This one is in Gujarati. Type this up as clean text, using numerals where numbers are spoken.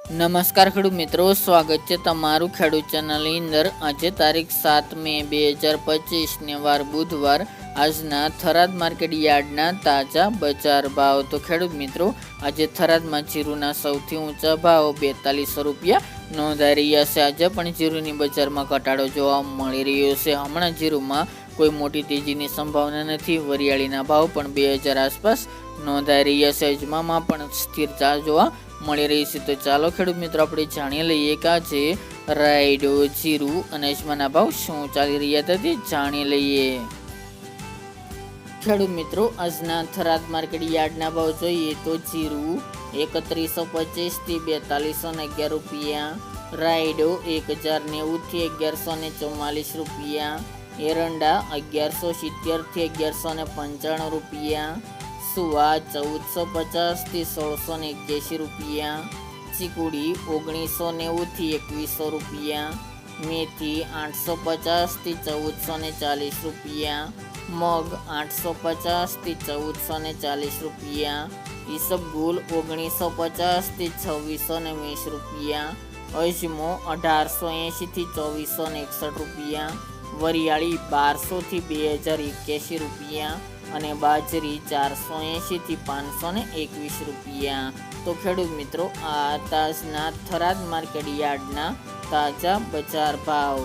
નમસ્કાર ખેડૂત મિત્રો, સ્વાગત છે તમારું ખેડૂત ચેનલની અંદર। આજે તારીખ 7 મે 2025 ને વાર બુધવાર। આજના થરાદ માર્કેટ યાર્ડના તાજા બજાર ભાવ। તો ખેડૂત મિત્રો, આજે થરાદમાં જીરુના સૌથી ઊંચા ભાવ 4200 રૂપિયા નોંધાઈ રહ્યા છે। આજે પણ જીરુની બજારમાં ઘટાડો જોવા મળી રહ્યો છે। હમણાં જીરુમાં કોઈ મોટી તેજીની સંભાવના નથી। વરિયાળીના ભાવ પણ 2000 આસપાસ નોંધાઈ રહ્યા છે। અજમામાં પણ સ્થિરતા જોવા મળી રહી છે। તો ચાલો ખેડૂત મિત્રો, આપણે જાણી લઈએ કે આજે રાયડો, જીરું અને અજમાના ભાવ શું ચાલી રહ્યા હતા તે જાણી લઈએ। ખેડૂત મિત્રો, આજના થરાદ માર્કેટ યાર્ડના ભાવ જોઈએ તો જીરું 3125 થી 4211 રૂપિયા, રાયડો 1090 થી 1144 રૂપિયા, એરંડા 1170 થી 1195 રૂપિયા, સુવા 1450 થી 1681 રૂપિયા, ચીકુડી 1990 થી 2100 રૂપિયા, મેથી 850 થી 1440 રૂપિયા, મગ 850 થી 1440 રૂપિયા, ઈસબગુલ 1950 થી 2620 રૂપિયા, અજમો 1880 થી 2461 રૂપિયા, વરિયાળી 1200 થી 2081 રૂપિયા અને બાજરી 480 થી 521 રૂપિયા। તો ખેડૂત મિત્રો, આ તાજના થરાદ માર્કેટ યાર્ડના તાજા બજાર ભાવ।